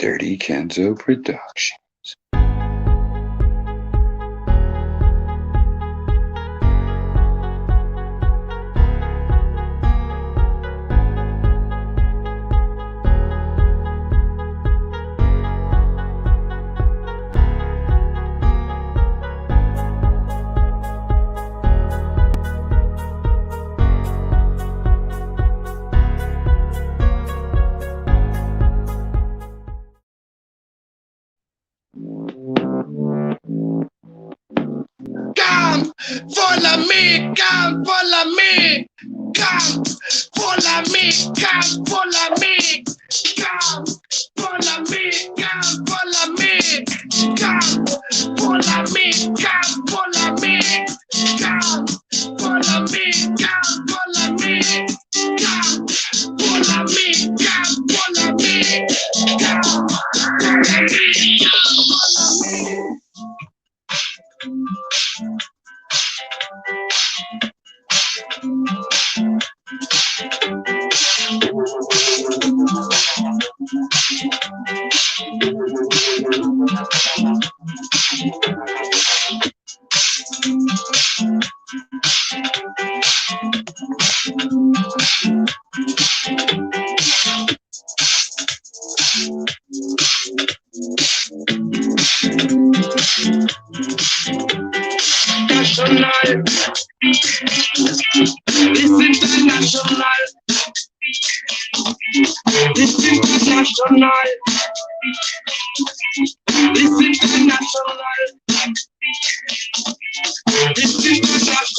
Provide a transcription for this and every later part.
Dirty Kenzo Production. Come, follow me, come, follow me. Come, follow me, come, follow me. Come, follow me, come, follow me. Come, follow me, come, follow me. Come, follow me, come, follow me. Come, follow me, come, follow me. Come, follow me, come, follow me. National, this international, this international, this international, this international, this international,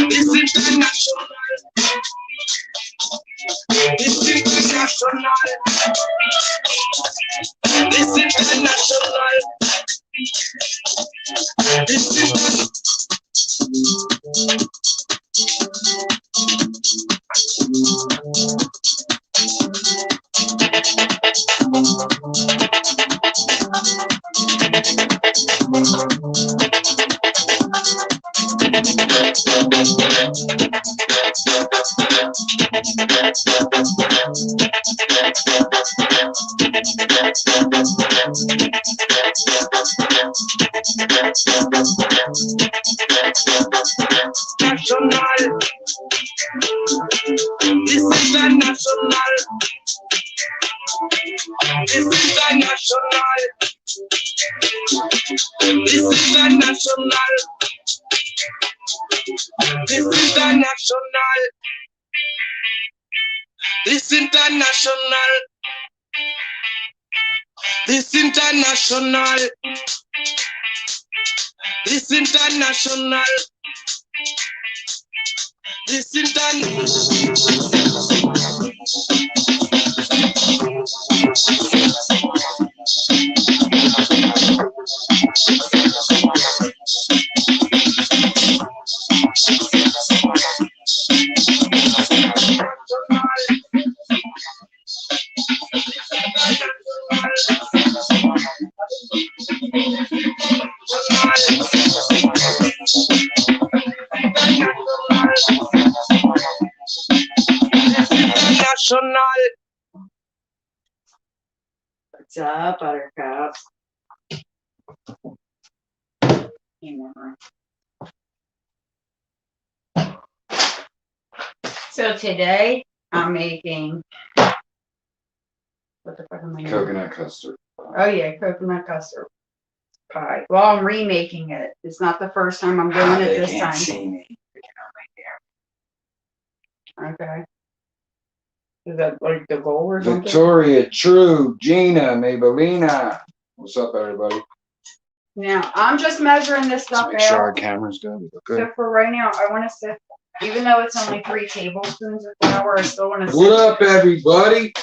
this international, this international. This is national. This is the national. This is the national. This is the national. This is the national. This international. This international. This international. This international. What's up, Buttercup? So today I'm making, what the fuck am I making? Coconut custard. Oh yeah, coconut custard pie. Well, I'm remaking it. It's not the first time I'm doing it this time. See me. Okay. Is that like the goal or something? Victoria, True, Gina, Maybellina. What's up, everybody? Now, I'm just measuring this stuff Make sure our out. camera's good. So for right now, I want to sift, even though it's only 3 tablespoons of flour, I still want to sift. What up, everybody?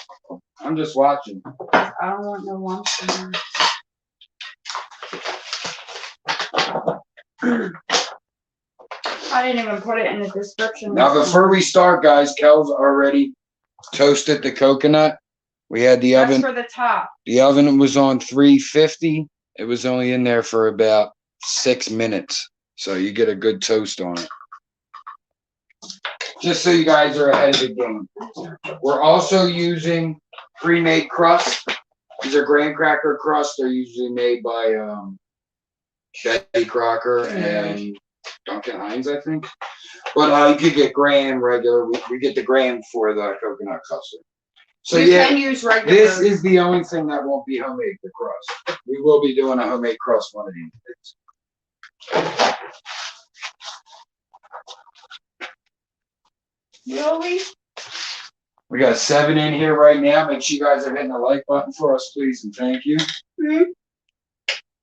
I'm just watching. I don't want no lumps in there. I didn't even put it in the description. Now, before we start, guys, Kellz already toasted the coconut. We had the oven. For the top. The oven was on 350. It was only in there for about 6 minutes. So you get a good toast on it. Just so you guys are ahead of the game. We're also using pre-made crust. These are graham cracker crust. They're usually made by Betty Crocker and Duncan Hines, I think. But you could get graham regular. We get the graham for the coconut custard. So you can use regular. this is the only thing that won't be homemade, the crust. We will be doing a homemade crust one of these days. Really? We got 7 in here right now. Make sure you guys are hitting the like button for us, please, and thank you. Hmm?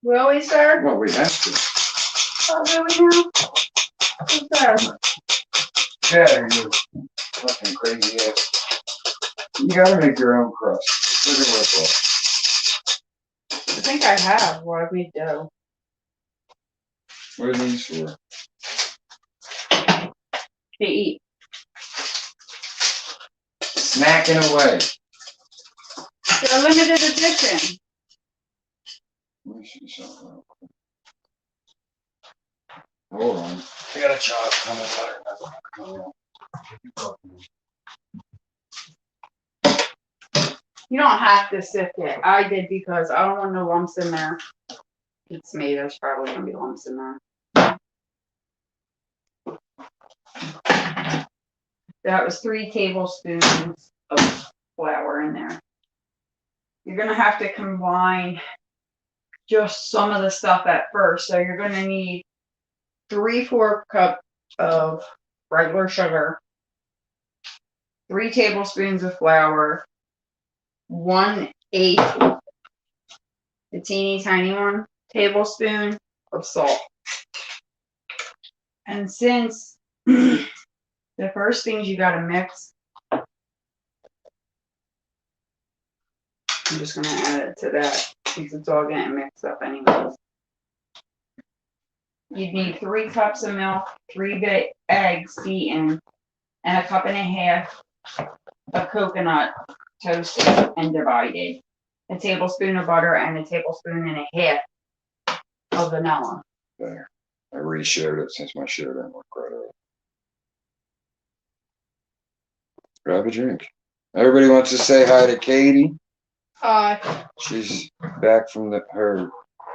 Really, sir? Well, we have to. Oh, really now? What's that? Yeah, you fucking crazy ass. You gotta make your own crust. Look at what I think I have what we do. What are these for? To eat. Snacking away. They're limited edition. Let me see something real quick. Hold on. I got a chop coming out. You don't have to sift it. I did because I don't want no lumps in there. It's me. There's probably gonna be lumps in there. That was 3 tablespoons of flour in there. You're gonna have to combine just some of the stuff at first. So you're gonna need 3/4 cup of regular sugar, 3 tablespoons of flour, 1/8, the teeny tiny one, tablespoon of salt. And since the first things you gotta mix, I'm just gonna add it to that since it's all getting mixed up anyways. You'd need 3 cups of milk, 3 eggs beaten, and 1.5 cups of coconut toasted and divided. A tablespoon of butter and 1.5 tablespoons of vanilla. There. I reshared it since my share didn't work right away. Grab a drink. Everybody wants to say hi to Katie. Hi. She's back from her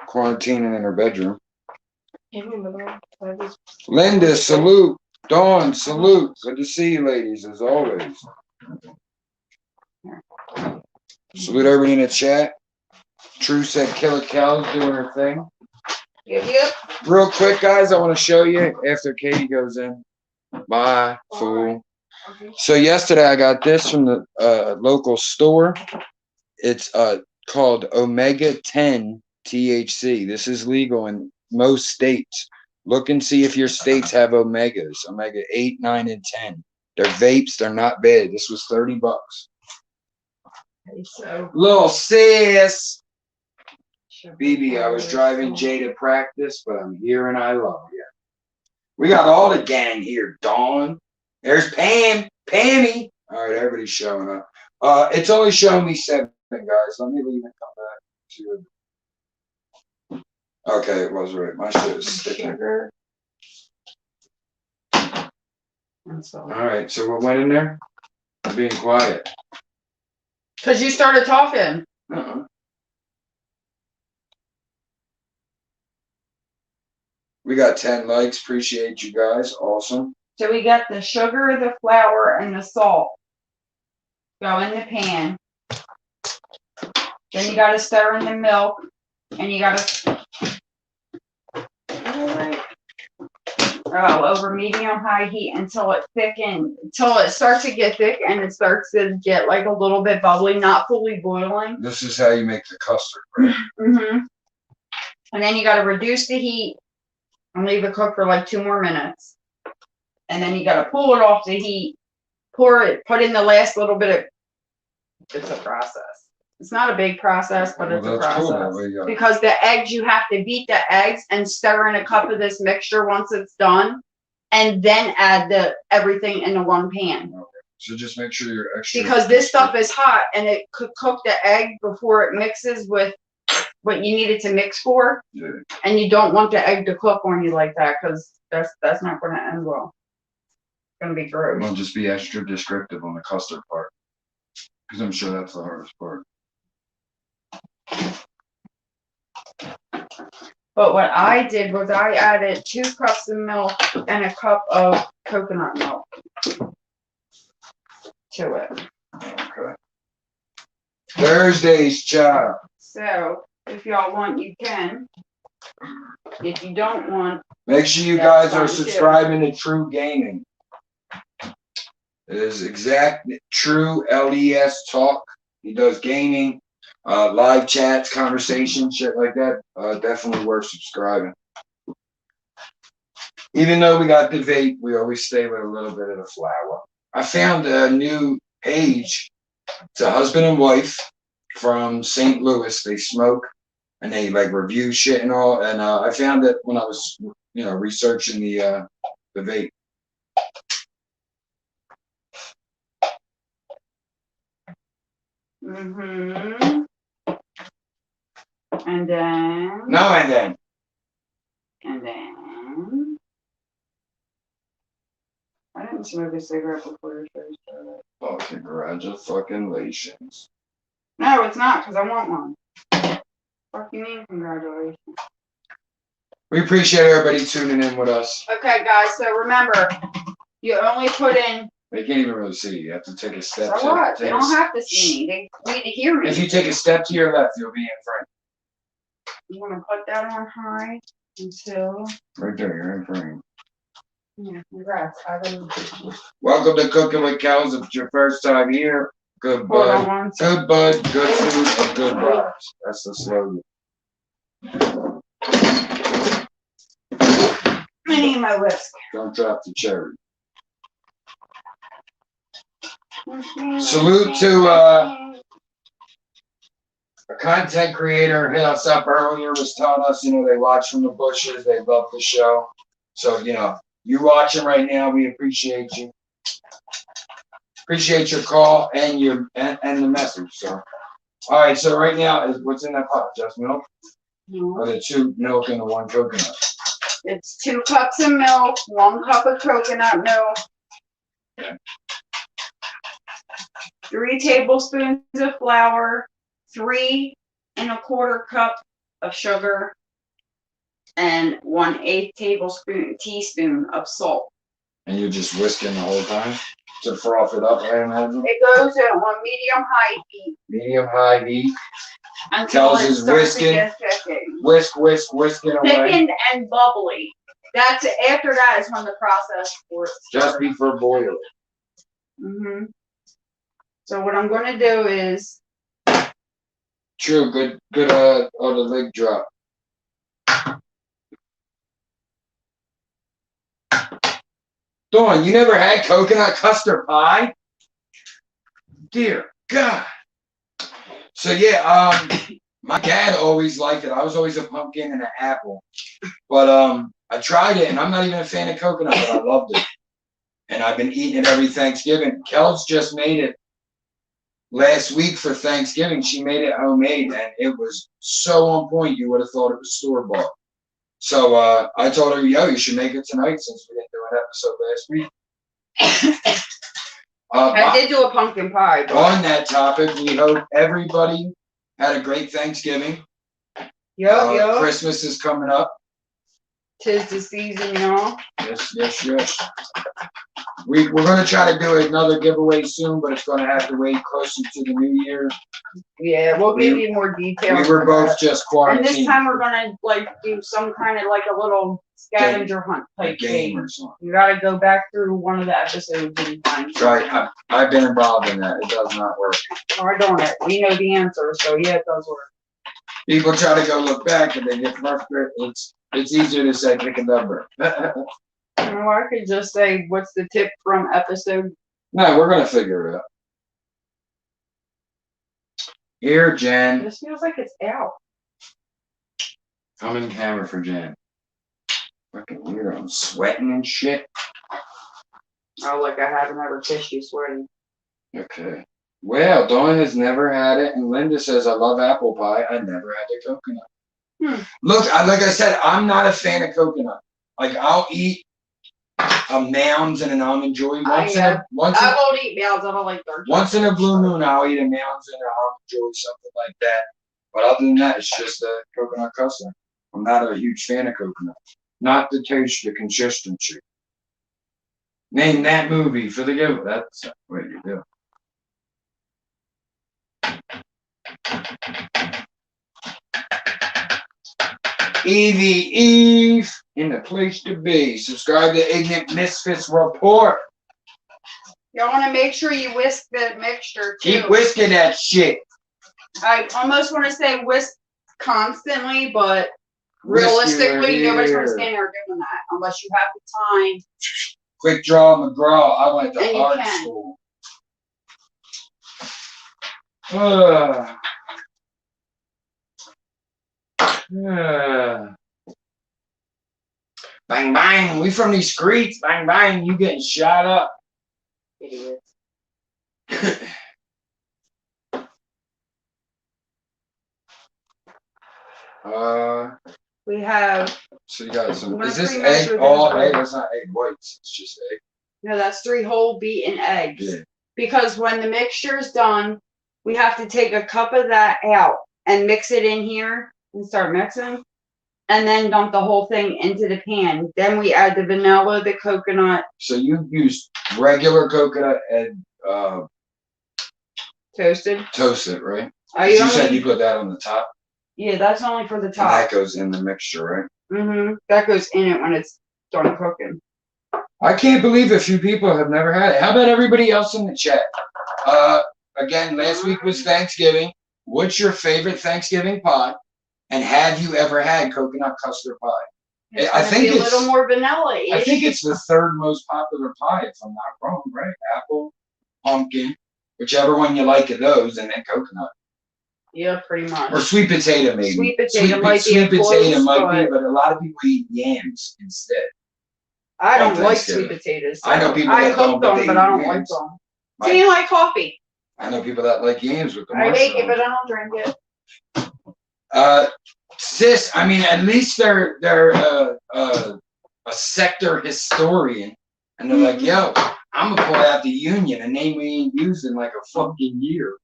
quarantining in her bedroom. Linda, salute. Dawn, salute. Good to see you, ladies, as always. Salute everybody in the chat. True said Killer Kellz doing her thing. Yep. Real quick, guys, I want to show you after Katie goes in. Bye, fool. Okay. So yesterday I got this from the local store. It's called Omega 10 THC. This is legal in most states. Look and see if your states have omegas. Omega 8, 9, and 10. They're vapes. They're not bad. This was $30. Okay, so Little sis. BB, I was driving Jay to practice, but I'm here and I love you. We got all the gang here. Dawn. There's Pam. Pammy. All right, everybody's showing up. It's only showing me 7, guys. Let me leave and come back to it. Okay, it was right. My shit is sticking. sugar. All right, so what went in there? I'm being quiet. Because you started talking. We got 10 likes. Appreciate you guys. Awesome. So we got the sugar, the flour, and the salt. Go in the pan. Then you got to stir in the milk. And you got to over medium-high heat until it thickens. Until it starts to get thick and it starts to get like a little bit bubbly, not fully boiling. This is how you make the custard, right? Mm-hmm. And then you got to reduce the heat and leave it cook for like 2 more minutes. And then you got to pull it off the heat, pour it, put in the last little bit of, it's a process. It's not a big process, but it's a process. Cool. Because the eggs, you have to beat the eggs and stir in a cup of this mixture once it's done, and then add everything into one pan. Okay. So just make sure you're extra. Because this stuff is hot and it could cook the egg before it mixes with what you need it to mix for. Yeah. And you don't want the egg to cook on you like that because that's not going to end well. gonna be gross. We'll just be extra descriptive on the custard part. Because I'm sure that's the hardest part. But what I did was I added 2 cups of milk and a cup of coconut milk to it. Okay. Thursday's child. So if y'all want, you can. If you don't want, Make sure you That's guys are fine, too. subscribing to True Gaming. It is exact true LES talk. He does gaming, live chats, conversations, shit like that. Definitely worth subscribing. Even though we got the vape, we always stay with a little bit of the flower. I found a new page. It's a husband and wife from St. Louis. They smoke and they like review shit and all. And I found it when I was, researching the vape. and then, No, and then. I didn't smoke a cigarette before the show started. Oh, congratulations. No, it's not, because I want one. Fuck you mean, congratulations. We appreciate everybody tuning in with us. Okay, guys, so remember, you only put in. They can't even really see you. You have to take a step. So what? They don't have to see me. They need to hear me. If you take a step to your left, you'll be in front. I'm going to put that on high until. Right there, you're in frame. Yeah, congrats. Welcome to CookinWitKellz. If it's your first time here, good Hold on bud. one second. Good bud, good food, and good vibes. That's the slogan. I need my whisk. Don't drop the cherry. Salute to a content creator hit us up earlier, was telling us, they watch from the bushes, they love the show. So, you're watching right now, we appreciate you. Appreciate your call and the message. So, all right. So right now is what's in that pot? Just milk? No. Or the 2 milk and the 1 coconut? It's 2 cups of milk, 1 cup of coconut milk, Okay. 3 tablespoons of flour, 3 1/4 cup of sugar, and 1/8 teaspoon of salt. And you're just whisking the whole time to froth it up, I imagine? It goes on medium-high heat Medium-high heat. until Kellz it is starts to whisking. get thickened. Whisking away. Thickened and bubbly. That's after that is when the process for it Just starts. before boiling. So what I'm going to do is. True, good, the leg drop. Dawn, you never had coconut custard pie? Dear God. So yeah, my dad always liked it. I was always a pumpkin and an apple. But I tried it and I'm not even a fan of coconut, but I loved it. And I've been eating it every Thanksgiving. Kellz just made it last week for Thanksgiving. She made it homemade and it was so on point you would have thought it was store-bought. So I told her, yo, you should make it tonight since we didn't do an episode last week. I did do a pumpkin pie. But On that topic, we hope everybody had a great Thanksgiving. Yup. Christmas is coming up. 'Tis the season, y'all. Yes. We're going to try to do another giveaway soon, but it's going to have to wait closer to the new year. Yeah, we'll give you more details. We were both just And quarantined. this time we're gonna do some kind of like a little scavenger hunt type game thing. or something. You gotta go back through one of the episodes and find. Right. I've been involved in that. It does not work. Or don't it? We know the answer, so yeah, it does work. People try to go look back and they get frustrated. It's easier to say pick a number. You know, I could just say, what's the tip from episode? No, we're going to figure it out. Here, Jen. This feels like it's out. Come in camera for Jen. Fucking weird. I'm sweating and shit. Oh, like I haven't ever kissed you sweating. Okay. Well, Dawn has never had it, and Linda says, I love apple pie. I never had the coconut. Look, like I said, I'm not a fan of coconut. Like, I'll eat Mounds and an almond joy. I won't eat Mounds. I don't like dark. Once in a blue moon, I'll eat a Mounds and an almond joy, something like that. But other than that, it's just a coconut custard. I'm not a huge fan of coconut. Not the taste, the consistency. Name that movie for the giveaway. That's what you do. Evie Eve in the place to be. Subscribe to Ignorant Misfits Report. You want to make sure you whisk the mixture too. Keep whisking that shit. I almost want to say whisk constantly, but realistically, nobody's going to stand there doing that unless you have the time. Quick draw McGraw. I went to And you art can. school. Bang bang. We from these streets. Bang bang. You getting shot up. Idiots. We have. So you got some. We're Is this pretty much egg within all the- egg? That's not egg whites. It's just egg. No, that's 3 whole beaten eggs. Yeah. Because when the mixture is done, we have to take a cup of that out and mix it in here and start mixing. And then dump the whole thing into the pan. Then we add the vanilla, the coconut. So you use regular coconut and Toasted. toast it, right? I You said you put that on the top. Yeah, that's only for the And top. that goes in the mixture, right? That goes in it when it's done cooking. I can't believe a few people have never had it. How about everybody else in the chat? Again, last week was Thanksgiving. What's your favorite Thanksgiving pie? And have you ever had coconut custard pie? It's I gonna think be a it's- little more vanilla. I think it's the 3rd most popular pie, if I'm not wrong, right? Apple, pumpkin, whichever one you like of those, and then coconut. Yeah, pretty much. Or sweet potato, maybe. Sweet potato might be sweet a potato close, might be, but a lot of people eat yams instead. I don't on like Thanksgiving. sweet potatoes. I know people I that don't, cook but them, they but I eat don't like yams. them. My- Do you like coffee? I know people that like yams with the I make it, marshmallow. but I don't drink it. Sis, I mean, at least they're a sector historian, and they're like, yo, I'm gonna pull out the Union, a name we ain't used in like a fucking year.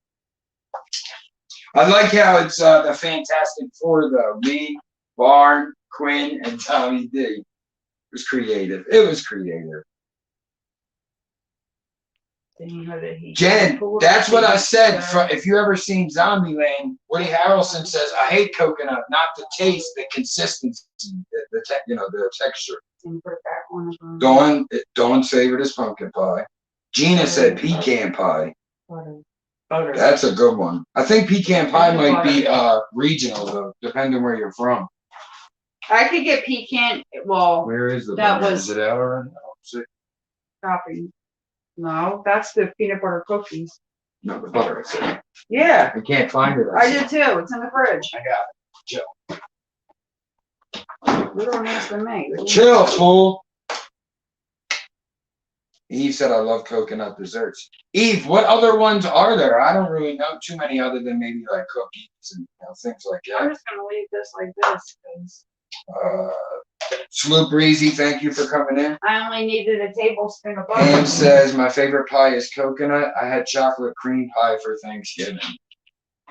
I like how it's the Fantastic Four though. Me, Barn, Quinn, and Tommy D. It was creative. It was creative. Jen, that's what I said. If you ever seen Zombieland, Woody Harrelson says, "I hate coconut, not the taste, the consistency, the texture." Dawn's favorite is pumpkin pie. Gina said pecan pie. Butter. That's a good one. I think pecan pie might be regional though, depending where you're from. I could get pecan. Well, Where is the That butter? was- Is it out or no? coffee. No, that's the peanut butter cookies. No, the butter. I said. Yeah, I can't find it. I did too. It's in the fridge. I got You don't ask me. it. Chill, fool. Eve said, "I love coconut desserts." Eve, what other ones are there? I don't really know too many other than maybe like cookies and things like I'm that. just gonna leave this like this because Sloop Breezy, thank you for coming in. I only needed a tablespoon of butter. Pam says, my favorite pie is coconut. I had chocolate cream pie for Thanksgiving.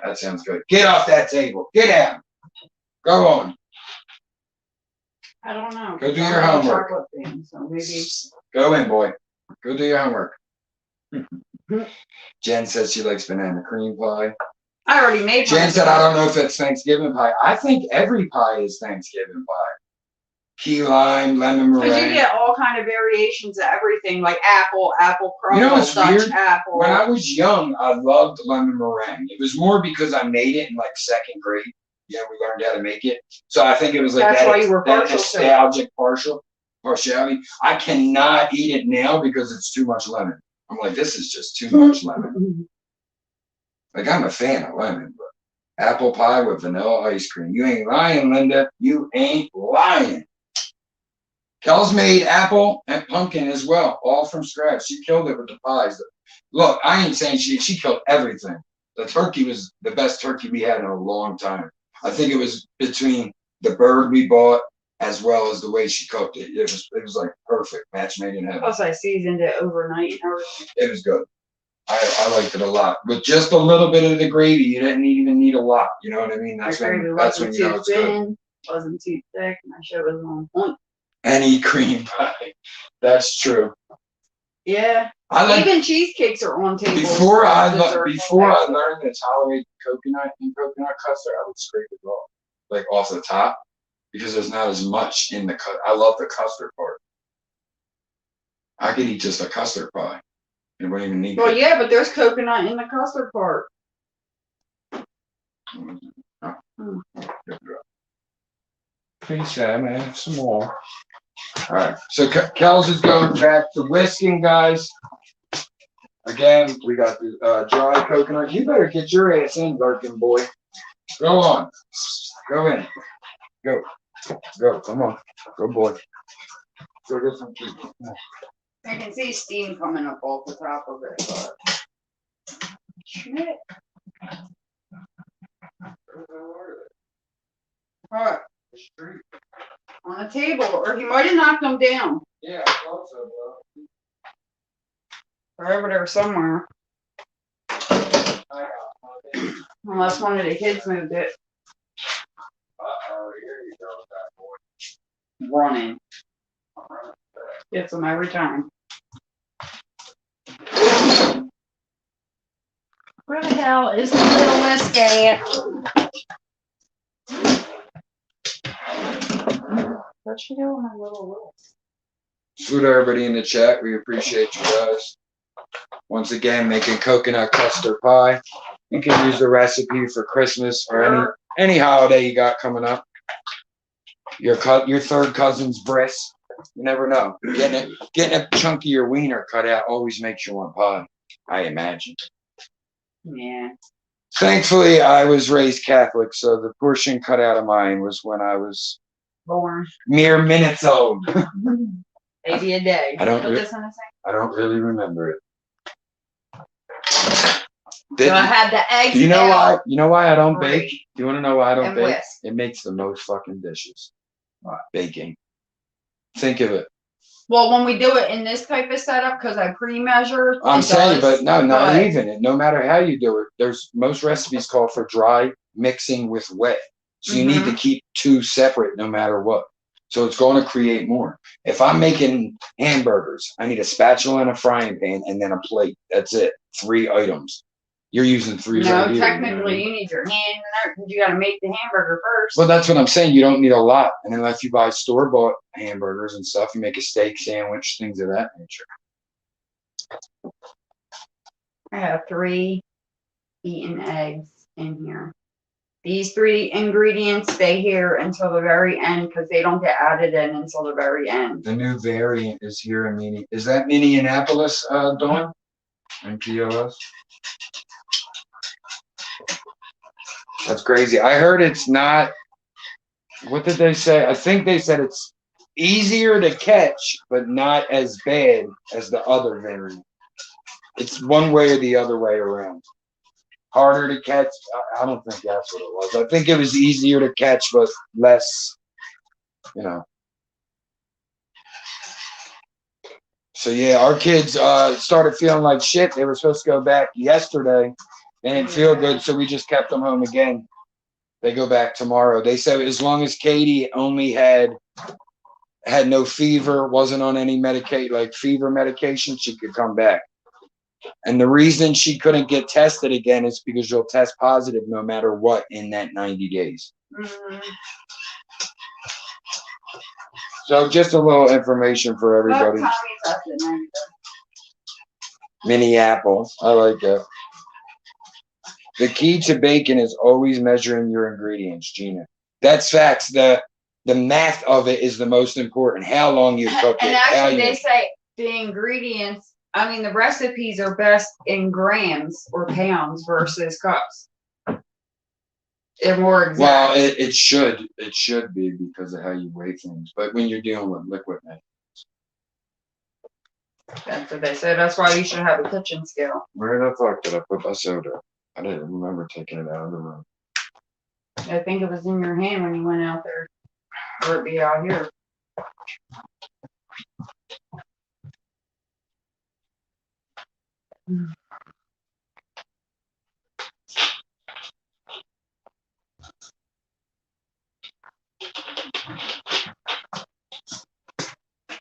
That sounds good. Get off that table. Get out. Go on. I don't know. Go do I'm your not a homework. chocolate fan, so maybe. Go in, boy. Go do your homework. Jen says she likes banana cream pie. I already made Jen mine. said, I don't know if it's Thanksgiving pie. I think every pie is Thanksgiving pie. Key lime, lemon Because you meringue. get all kind of variations of everything, like apple crumble, You know what's Dutch weird? apple. When I was young, I loved lemon meringue. It was more because I made it in like 2nd grade. Yeah, we learned how to make it. So I think it was like That's that, why you were that partial to it. nostalgic partiality. I cannot eat it now because it's too much lemon. I'm like, this is just too much lemon. Like, I'm a fan of lemon, but apple pie with vanilla ice cream. You ain't lying, Linda. You ain't lying. Kellz made apple and pumpkin as well, all from scratch. She killed it with the pies. Look, I ain't saying she killed everything. The turkey was the best turkey we had in a long time. I think it was between the bird we bought as well as the way she cooked it. It was like perfect, match made in heaven. Plus, I seasoned it overnight and everything. It was good. I liked it a lot. With just a little bit of the gravy, you didn't even need a lot. You know what I mean? That's when you know it's good. Wasn't too thick. My shit was on point. Any cream pie. That's true. Yeah. Even cheesecakes are on table. Before I learned to tolerate coconut and coconut custard, I would scrape it off, like off the top, because there's not as much in the cut. I love the custard part. I could eat just a custard pie. It wouldn't even need. Well, yeah, but there's coconut in the custard part. Please, Sam, I have some more. All right, so Kellz is going back to whisking, guys. Again, we got the dry coconut. You better get your ass in, Larkin boy. Go on. Go in. Go. Go. Come on. Go, boy. Go get some food. I can see steam coming up off the top of it, but shit. What? On the table, or he might have knocked them down. Yeah, I thought so, bro. They're over there somewhere. Unless one of the kids moved it. Uh-oh, here you go, that boy. Running. Gets them every time. Where the hell is the little whisk at? What'd she do with my little whisk? Salute everybody in the chat. We appreciate you guys. Once again, making coconut custard pie. You can use the recipe for Christmas or any holiday you got coming up. Your third cousin's bris. You never know. Getting a chunk of your wiener cut out always makes you want pie, I imagine. Yeah. Thankfully, I was raised Catholic, so the portion cut out of mine was when I was born. Mere minutes old. Maybe a day. I don't really remember it. So I had the eggs. Do you know why? You know why I don't bake? Do you want to know why I don't bake? Whisk. It makes the most fucking dishes. Baking. Think of it. Well, when we do it in this type of setup, because I pre-measure. I'm saying, but no, not even. No matter how you do it, there's most recipes call for dry mixing with wet. So you need to keep two separate no matter what. So it's going to create more. If I'm making hamburgers, I need a spatula and a frying pan and then a plate. That's it. 3 items. You're using 3. No, technically you need your hand in there because you got to make the hamburger first. Well, that's what I'm saying. You don't need a lot. And unless you buy store-bought hamburgers and stuff, you make a steak sandwich, things of that nature. I have 3 beaten eggs in here. These 3 ingredients stay here until the very end because they don't get added in until the very end. The new variant is here in Mini. Is that Minneapolis, Dawn? And POS? That's crazy. I heard it's not. What did they say? I think they said it's easier to catch, but not as bad as the other variant. It's one way or the other way around. Harder to catch. I don't think that's what it was. I think it was easier to catch, but less, you know. So yeah, our kids started feeling like shit. They were supposed to go back yesterday. They didn't feel good, so we just kept them home again. They go back tomorrow. They said as long as Katie only had no fever, wasn't on any fever medication, she could come back. And the reason she couldn't get tested again is because you'll test positive no matter what in that 90 days. So just a little information for everybody. Minneapolis. I like that. The key to bacon is always measuring your ingredients, Gina. That's facts. The math of it is the most important. How long you cook it. And actually, they say the ingredients, I mean, the recipes are best in grams or pounds versus cups. They're more exact. Well, it should be because of how you weigh things. But when you're dealing with liquid measurements. That's what they say. That's why you should have a kitchen scale. Where the fuck did I put my soda? I didn't remember taking it out of the room. I think it was in your hand when you went out there. Or it be out here.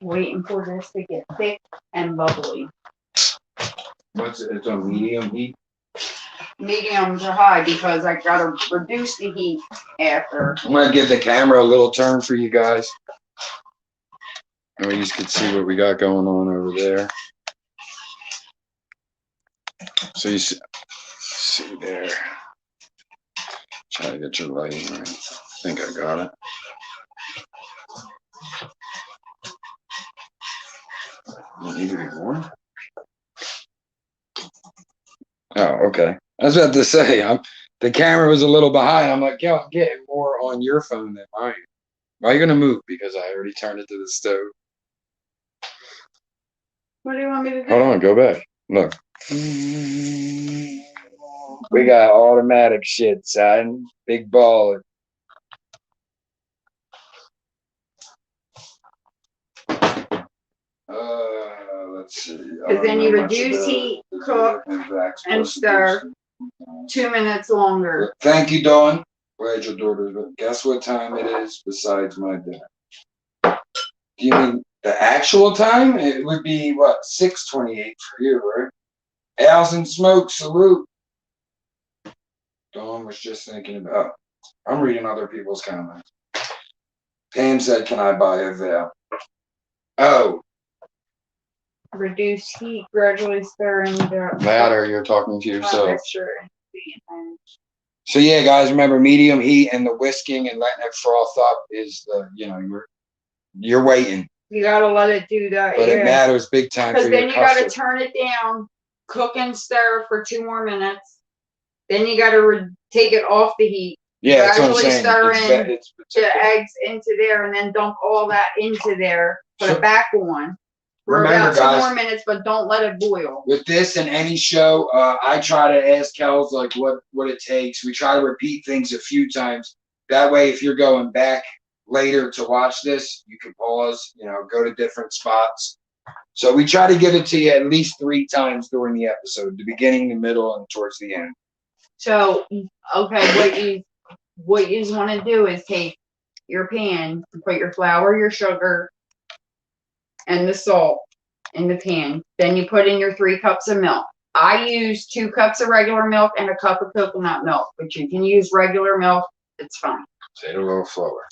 Waiting for this to get thick and bubbly. What's it? It's on medium heat. Medium to high because I gotta reduce the heat after. I'm gonna give the camera a little turn for you guys. And we just can see what we got going on over there. So you see there. Try to get your lighting right. I think I got it. You need any more? Oh, okay. I was about to say, the camera was a little behind. I'm like, yo, I'm getting more on your phone than mine. Why are you gonna move? Because I already turned it to the stove. What do you want me to do? Hold on, go back. Look. We got automatic shit, son. Big baller. Let's see. Because then you reduce heat, cook, and stir 2 minutes longer. Thank you, Dawn. Glad your daughter's. But guess what time it is besides my dinner? Do you mean the actual time? It would be what, 6:28 for you, right? Owls and Smoke, salute. Dawn was just thinking about. I'm reading other people's comments. Pam said, "Can I buy a veil?" Oh. Reduce heat, gradually stirring the Louder, you're talking to yourself. mixture. So yeah, guys, remember medium heat and the whisking and letting it froth up is the, you're waiting. You gotta let it do that. But it matters big time for because your then you gotta custard. turn it down, cook and stir for 2 more minutes. Then you gotta take it off the heat. Yeah, that's what I'm gradually saying. stir It's the eggs into there and then dump all that into there. Put it back on. For Remember, about 2 guys, more minutes, but don't let it boil. with this and any show, I try to ask Kellz like what it takes. We try to repeat things a few times. That way, if you're going back later to watch this, you can pause, go to different spots. So we try to give it to you at least 3 times during the episode, the beginning, the middle, and towards the end. So, okay, what you want to do is take your pan and put your flour, your sugar, and the salt in the pan. Then you put in your 3 cups of milk. I use 2 cups of regular milk and a cup of coconut milk, but you can use regular milk. It's fine. Say it a little slower.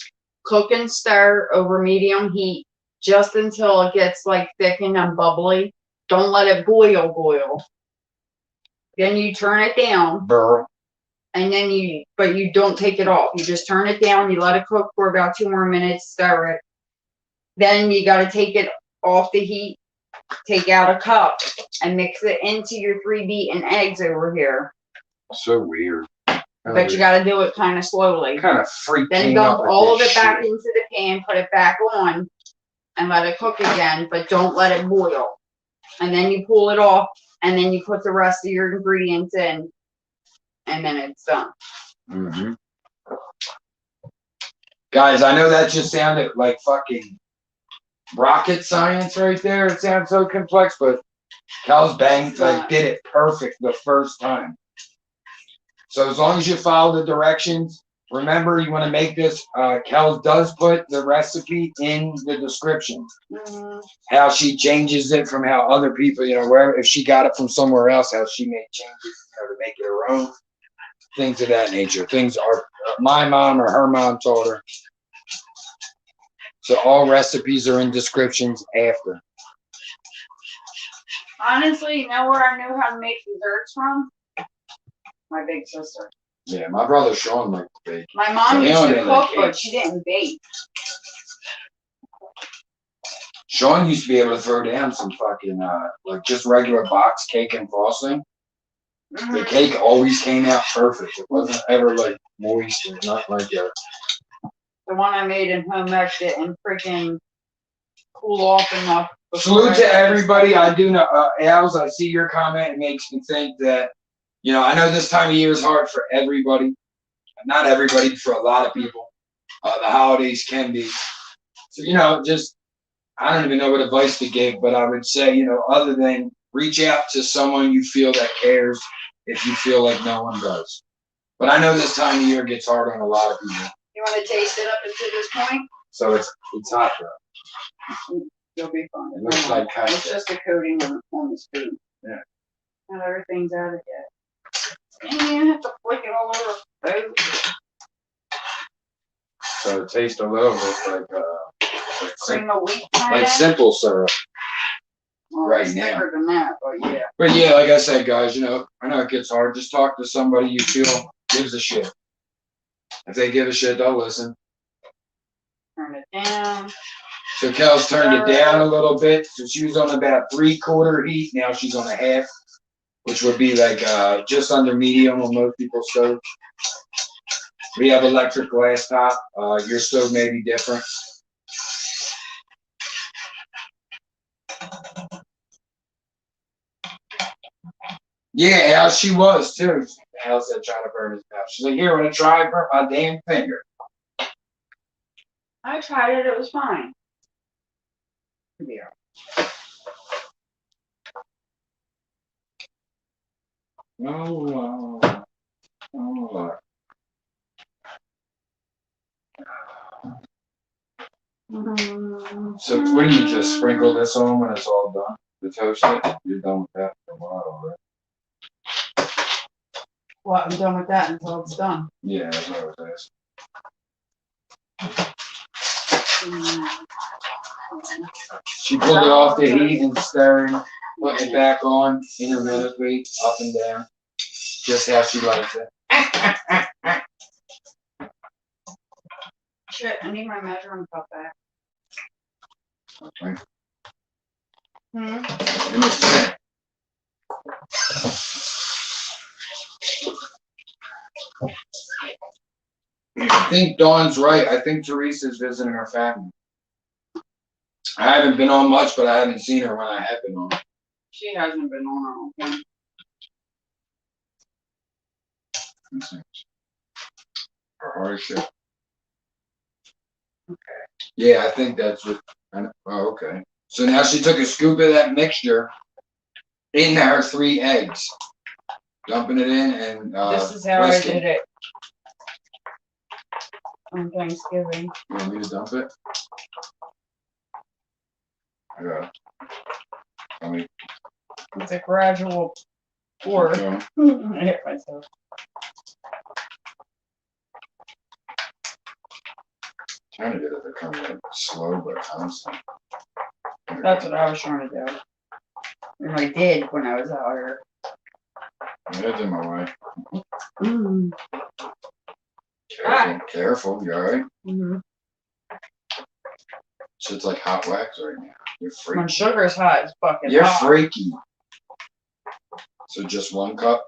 Cook and stir over medium heat just until it gets like thickened and bubbly. Don't let it boil. Then you turn it down. Burr. And then but you don't take it off. You just turn it down. You let it cook for about 2 more minutes. Stir it. Then you got to take it off the heat. Take out a cup and mix it into your 3 beaten eggs over here. So weird. But you got to do it kind of slowly. Kind of freaking. Then dump all of it back into the pan. Put it back on and let it cook again. But don't let it boil. And then you pull it off. And then you put the rest of your ingredients in. And then it's done. Mm-hmm. Guys, I know that just sounded like fucking rocket science right there. It sounds so complex, but Kellz did it perfect the first time. So as long as you follow the directions, remember you want to make this. Kellz does put the recipe in the description. Mm-hmm. How she changes it from how other people, wherever, if she got it from somewhere else, how she made changes, to make it her own. Things of that nature. Things are my mom or her mom told her. So all recipes are in descriptions after. Honestly, you know where I knew how to make desserts from? My big sister. Yeah, my brother Sean liked to bake. My mom used to cook, but she didn't bake. Sean used to be able to throw down some fucking just regular box cake and frosting. Mm-hmm. The cake always came out perfect. It wasn't ever like moist or not like that. The one I made in home ec didn't freaking cool off enough. Salute to everybody. I do know, Als, I see your comment. It makes me think that, I know this time of year is hard for everybody. Not everybody, for a lot of people. the holidays can be. So, you know, just, I don't even know what advice to give, but I would say, you know, other than reach out to someone you feel that cares if you feel like no one does. But I know this time of year gets hard on a lot of people. You want to taste it up until this point? So it's hot though. You'll be fine. It looks like It's custard. just a coating on the spoon. Yeah. Not everything's out of yet. And you have to flick it all over the food. So it tastes a little bit Cream of wheat like kind of. simple syrup. Well, right it's now. thicker than that, but yeah. But yeah, like I said, guys, you know, I know it gets hard. Just talk to somebody you feel gives a shit. If they give a shit, they'll listen. Turn it down. So Kellz turned it down a little bit. So she was on about 3/4 heat. Now she's on a half, which would be like just under medium on most people's stove. We have electric glass top. Your stove may be different. Yeah, Al, she was too. Al said trying to burn his mouth. She's like, here, want to try burn my damn finger? I tried it, it was fine. Yeah. Oh, So what do you just sprinkle this on when it's all done? The toast it? You're done with that for a while, right? Well, I'm done with that until it's done. Yeah, that's what I was asking. She pulled it off the heat and stirring, putting it back on intermittently, up and down, just how she likes it. Shit, I need my measuring cup back. Okay. Hmm? In the center. I think Dawn's right. I think Teresa's visiting her family. I haven't been on much, but I haven't seen her when I have been on. She hasn't been on her own. Her hardship. Okay. Yeah, I think that's what. Oh, okay. So now she took a scoop of that mixture in her 3 eggs, dumping it in, and This is how I whisking. did it on Thanksgiving. You want me to dump it? I got it. I mean, It's a gradual pour. okay. I hit myself. Trying to get it to come in slow but constant. That's what I was trying to do. And I did when I was out here. It's in my way. Mm. Careful, careful. You alright? Mm-hmm. Shit's like hot wax right now. You're When freaky. sugar's hot, it's fucking You're hot. freaky. So just 1 cup.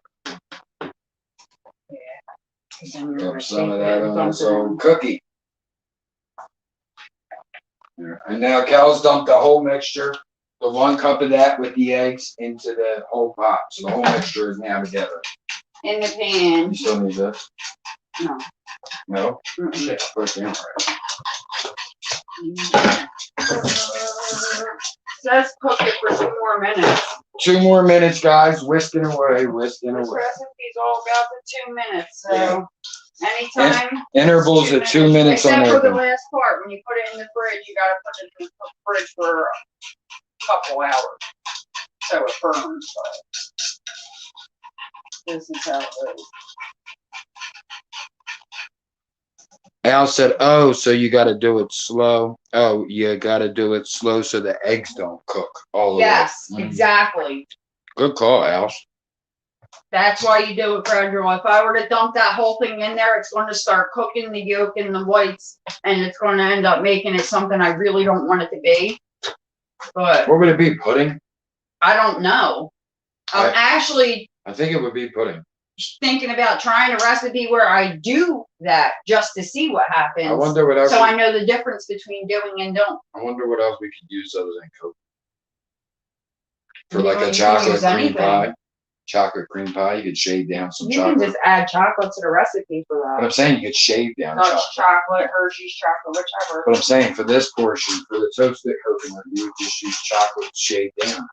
Drop some of that on this old cookie. Yeah. And now Kellz dumped the whole mixture, the 1 cup of that with the eggs into the whole pot. So the whole mixture is now together. In the pan. You still need this? No. No? Mm-mm. Shit, put it in right. Says cook it for 2 more minutes. 2 more minutes, guys. Whisking away, whisking This away. recipe's all about the 2 minutes, so Yeah. anytime. Intervals at 2 minutes on Except for the everything. last part, when you put it in the fridge, you gotta put it in the fridge for a couple hours, so it burns, but this is how it goes. Al said, oh, so you got to do it slow. Oh, you got to do it slow so the eggs don't cook all the Yes, way. exactly. Good call, Al. That's why you do it gradual. If I were to dump that whole thing in there, it's going to start cooking the yolk and the whites, and it's going to end up making it something I really don't want it to be. But What would it be, pudding? I don't know. I'm actually I think it would be pudding. thinking about trying a recipe where I do that just to see what happens. I wonder what else. So I know the difference between doing and don't. I wonder what else we could use other than Coke. For You like know, a you can chocolate use cream anything. pie. chocolate cream pie. You could shave down some You can chocolate. just add chocolate to the recipe for But that. I'm saying you could shave down Dutch chocolate. chocolate, Hershey's chocolate, whichever. But I'm saying for this portion, for the toasted coconut, you would just use chocolate shaved down.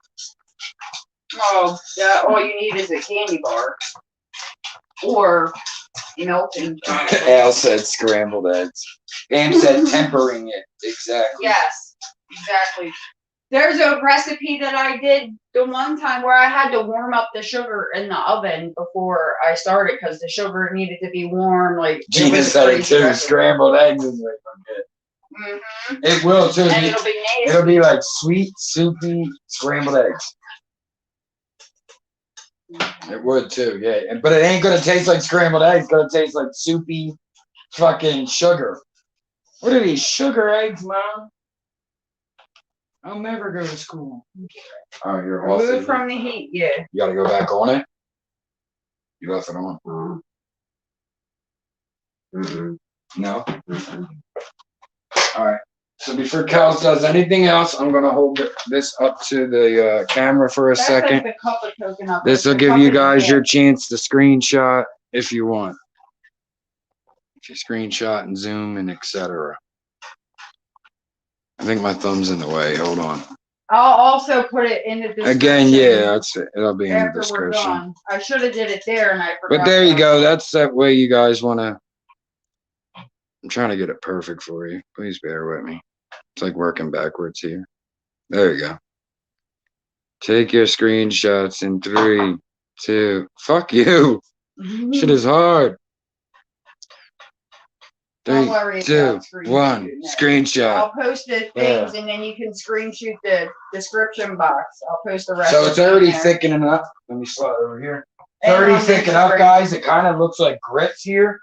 Oh, yeah, all you need is a candy bar. Or melting chocolate. Al said scrambled eggs. Pam said tempering it. Exactly. Yes, exactly. There's a recipe that I did the one time where I had to warm up the sugar in the oven before I started because the sugar needed to be warm. Like Gina said it too. Scrambled eggs is like good. It will too. And it'll be nasty. It'll be like sweet, soupy scrambled eggs. It would too, yeah. But it ain't gonna taste like scrambled eggs. It's gonna taste like soupy fucking sugar. What are these sugar eggs, Mom? I'll never go to school. Oh, you're off. Remove from the heat, yeah. You gotta go back on it. You left it on. No. All right. So before Kellz does anything else, I'm gonna hold this up to the camera for a second. Like the cup of coconut. This will give you guys your chance to screenshot if you want. If you screenshot and zoom and etc. I think my thumb's in the way. Hold on. I'll also put it in the description. Again, yeah, that's it. It'll be in the After we're description. done. I should have did it there and I forgot. But there you go. That's that way you guys want to. I'm trying to get it perfect for you. Please bear with me. It's like working backwards here. There you go. Take your screenshots in 3, 2. Fuck you. Shit is hard. Don't 3, worry 2, about 1. Screenshot. I'll post the things and then you can screenshot the description box. I'll post the rest. So it's already thickening up. Let me slide over here. It's And already on thickening Instagram. up, guys. It kind of looks like grits here.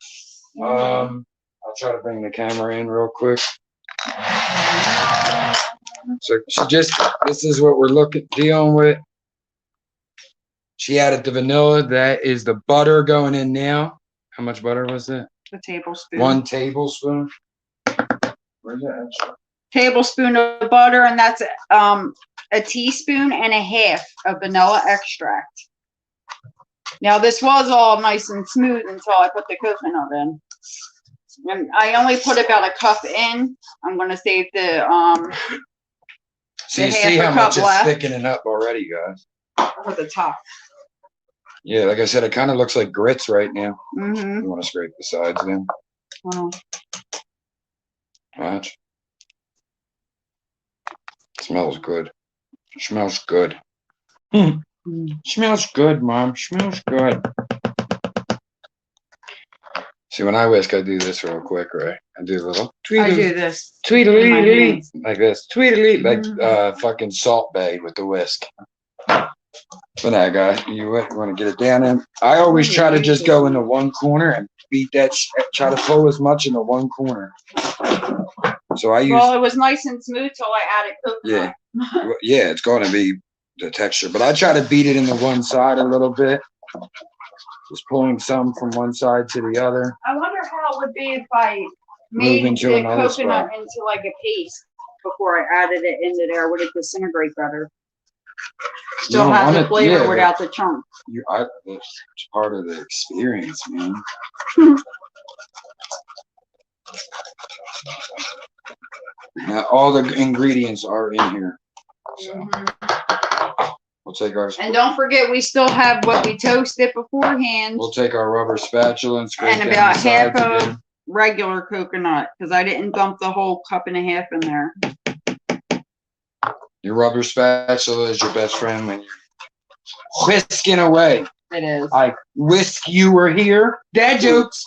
Mhm. I'll try to bring the camera in real quick. So she just, this is what we're dealing with. She added the vanilla. That is the butter going in now. How much butter was that? A tablespoon. 1 tablespoon. Where's that? Tablespoon of butter, and that's a teaspoon and a half of vanilla extract. Now this was all nice and smooth until I put the coconut in. And I only put about a cup in. I'm gonna save the So you the see half a how much cup left. it's thickening up already, guys. for the top. Yeah, like I said, it kind of looks like grits right now. Mm-hmm. You want to scrape the sides then? Watch. Smells good. Smells good. Smells good, Mom. Smells good. See, when I whisk, I do this real quick, right? I do a little I do this. tweedly like this. Tweedly like fucking Salt Bay with the whisk. But now, guys, you want to get it down in. I always try to just go into one corner and beat that. Try to flow as much into one corner. So I use. Well, it was nice and smooth till I added coconut. Yeah, yeah, it's going to be the texture, but I try to beat it into one side a little bit. Just pulling some from one side to the other. I wonder how it would be if I made into the another coconut spot. into like a paste before I added it into there. Would it disintegrate better? Still No, have on the it- flavor yeah, without the chunk. It's part of the experience, man. Now, all the ingredients are in here. So we'll take our. And don't forget, we still have what we toasted beforehand We'll take our rubber spatula and scrape and down about the sides half again. of regular coconut because I didn't dump the whole cup and a half in there. Your rubber spatula is your best friend when you're whisking away. It is. I whisk you were here. Dad jokes.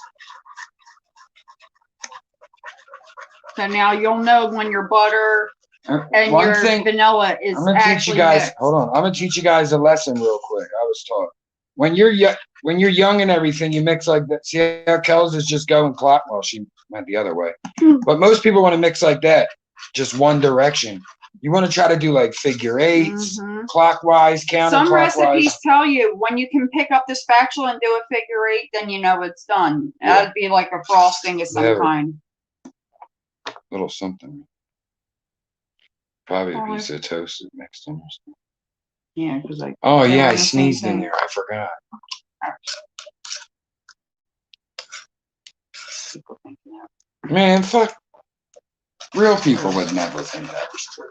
So now you'll know when your butter and One your thing vanilla is I'm gonna teach you actually guys. mixed. Hold on. I'm gonna teach you guys a lesson real quick. I was taught when you're young and everything, you mix like that. See how Kellz is just going clock. Well, she went the other way, but most people want to mix like that, just one direction. You want to try to do like figure eights, clockwise, Some counterclockwise. recipes tell you when you can pick up the spatula and do a figure eight, then you know it's done. Yeah. That'd be like a frosting of some Never. kind. Little something. Probably a Oh, piece of toast mixed in. Yeah, because like. Oh yeah, I the same sneezed in thing. there. I forgot. People think that. Man, fuck. Real people would never think that was true.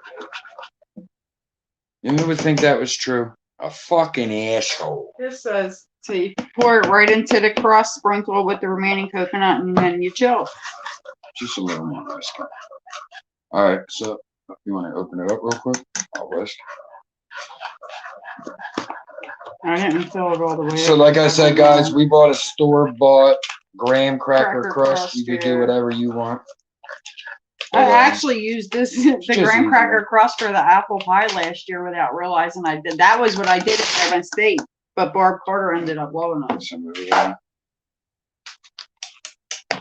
You know who would think that was true? A fucking asshole. This says, so you pour it right into the crust, sprinkle with the remaining coconut, and then you chill. Just a little more whisk. All right, so you want to open it up real quick? I'll whisk. I didn't fill it all the way. So, like I said, guys, we bought a store-bought graham cracker crust. You could do whatever you want. I actually used this the just graham cracker easier. crust for the apple pie last year without realizing I did. That was what I did by mistake. But Barb Carter ended up loving it. Some of it, yeah. I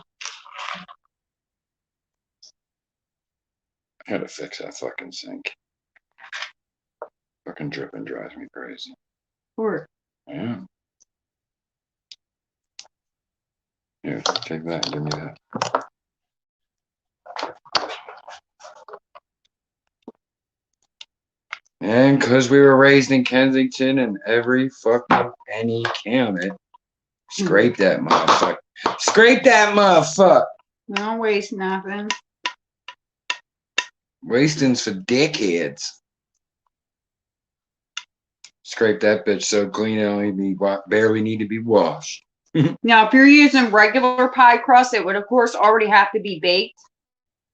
gotta fix that fucking sink. Fucking dripping drives me crazy. Or Yeah. Here, take that and give me that. And because we were raised in Kensington and every fucking penny counted, scrape that motherfucker. Scrape that motherfucker. no waste nothing. Wasting's for dickheads. Scrape that bitch so clean it only be barely need to be washed. Now, if you're using regular pie crust, it would of course already have to be baked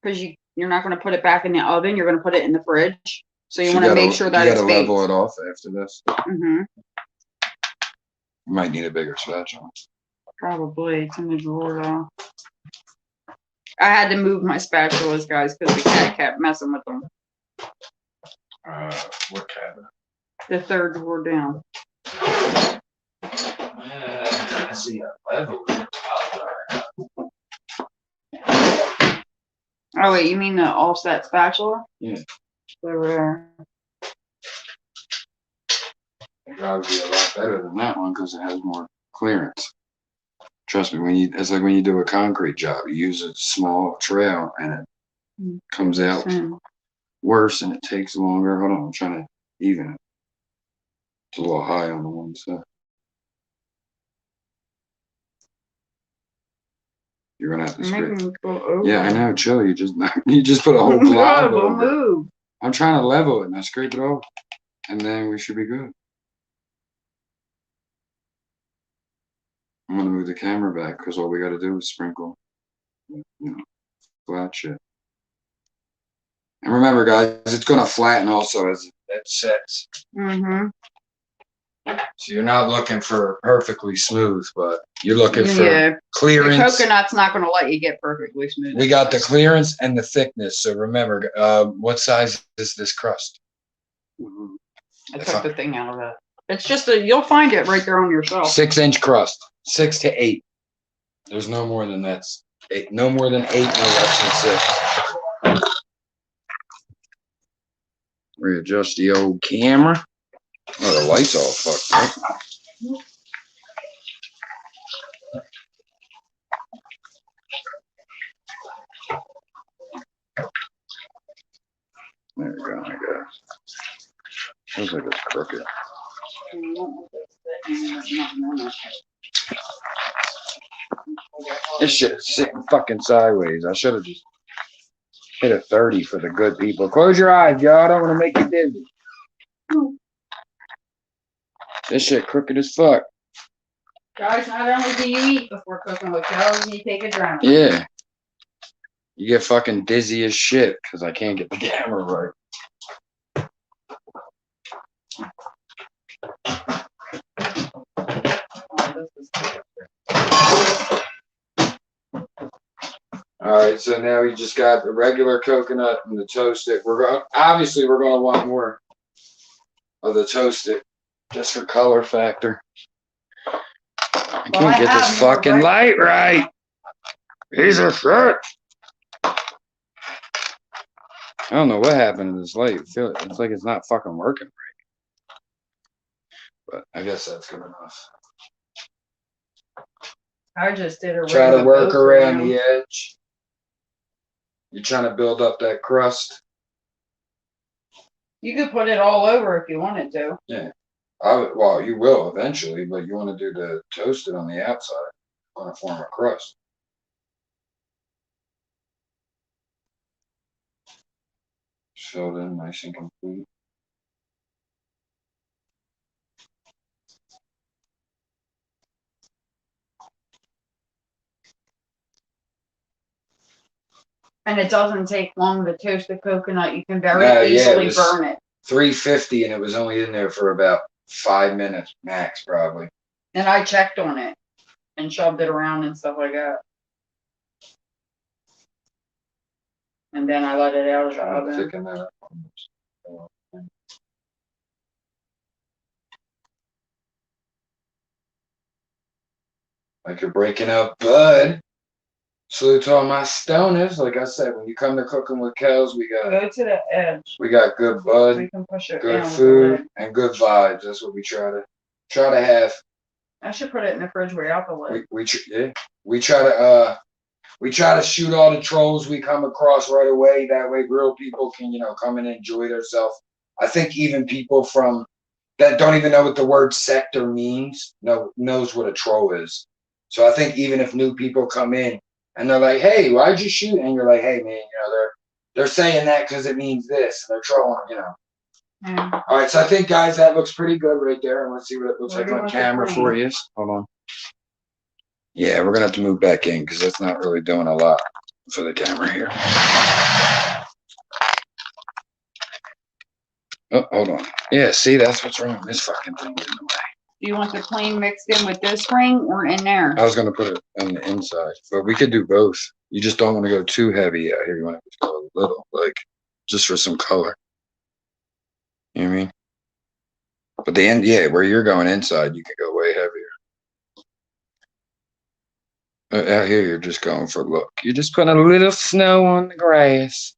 because you're not going to put it back in the oven. You're going to put it in the fridge. So you want to make sure that it's baked. You gotta level it off after this. Mm-hmm. You might need a bigger spatula. Probably. It's in the drawer though. I had to move my spatulas, guys, because the cat kept messing with them. What cabinet? The third drawer down. I see a level. Oh wait, you mean the offset spatula? Yeah. Over there. It'd probably be a lot better than that one because it has more clearance. Trust me, it's like when you do a concrete job, you use a small trail and it comes out worse and it takes longer. Hold on, I'm trying to even it. It's a little high on the one side. You're gonna have to scrape. Yeah, I know. Chill. You just put a whole blob over. Move. I'm trying to level it and I scrape it off, and then we should be good. I'm gonna move the camera back because all we got to do is sprinkle, flat shit. And remember, guys, it's gonna flatten also as it sets. Mm-hmm. So you're not looking for perfectly smooth, but you're looking for clearance. The coconut's not going to let you get perfectly smooth. We got the clearance and the thickness. So remember, what size is this crust? I took the thing out of it. It's just you'll find it right there on your shelf. 6-inch crust, 6 to 8. There's no more than that. No more than 8, no less than 6. Readjust the old camera. Oh, the light's all fucked up. There we go, I guess. Looks like it's crooked. This shit's sitting fucking sideways. I should have just hit a 30 for the good people. Close your eyes, y'all. I don't want to make you dizzy. This shit crooked as fuck. Guys, not only do you eat before cooking with Kellz, you take a drink. Yeah. You get fucking dizzy as shit because I can't get the camera right. Alright, so now we just got the regular coconut and the toasted. Obviously we're gonna want more of the toasted just for color factor. I can't get this fucking light right. Piece of shit. I don't know what happened to this light. It's like it's not fucking working right. But I guess that's good enough. I just did a Try to work around the edge. You're trying to build up that crust. You could put it all over if you wanted to. Yeah. Well, you will eventually, but you want to do the toasted on the outside. Want to form a crust. Filled in nice and complete. And it doesn't take long to toast the coconut. You can very easily burn it. 350 and it was only in there for about 5 minutes max, probably. And I checked on it and shoved it around and stuff like that. And then I let it out of the oven. Thicken that up. Like you're breaking up bud. Salute to all my stoners. Like I said, when you come to Cooking with Kellz, we got go to the edge. We got good bud, So you can push it good down food, and good vibes. That's what we try to have. I should put it in the fridge without the lid. We try to shoot all the trolls we come across right away. That way, real people can come and enjoy themselves. I think even people from that don't even know what the word sector means knows what a troll is. So I think even if new people come in and they're like, "Hey, why'd you shoot?" and you're like, "Hey, man, they're saying that because it means this, and they're trolling, Yeah. All right, so I think, guys, that looks pretty good right there. And let's see what it looks like on camera for you. Hold on. Yeah, we're gonna have to move back in because that's not really doing a lot for the camera here. Oh, hold on. Yeah, see, that's what's wrong. This fucking thing is in the way. Do you want the plain mixed in with this ring or in there? I was gonna put it on the inside, but we could do both. You just don't want to go too heavy out here. You want to go a little, like, just for some color. You know what I mean? But the end, yeah, where you're going inside, you can go way heavier. Out here, you're just going for look. You're just putting a little snow on the grass.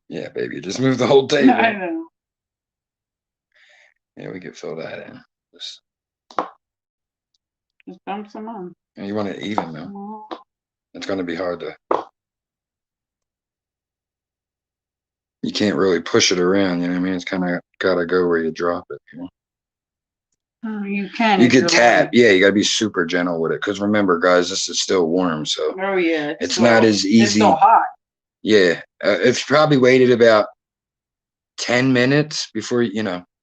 Yeah, baby, just move the whole table. I know. Yeah, we could fill that in. Just dump some on. And you want it even, though. It's going to be hard to. You can't really push it around, you know what I mean? It's kind of got to go where you drop it. Oh, you can. You can tap. Yeah, you got to be super gentle with it. Because remember, guys, this is still warm, so. Oh, yeah. It's not as easy. It's still hot. Yeah. If you probably waited about 10 minutes before,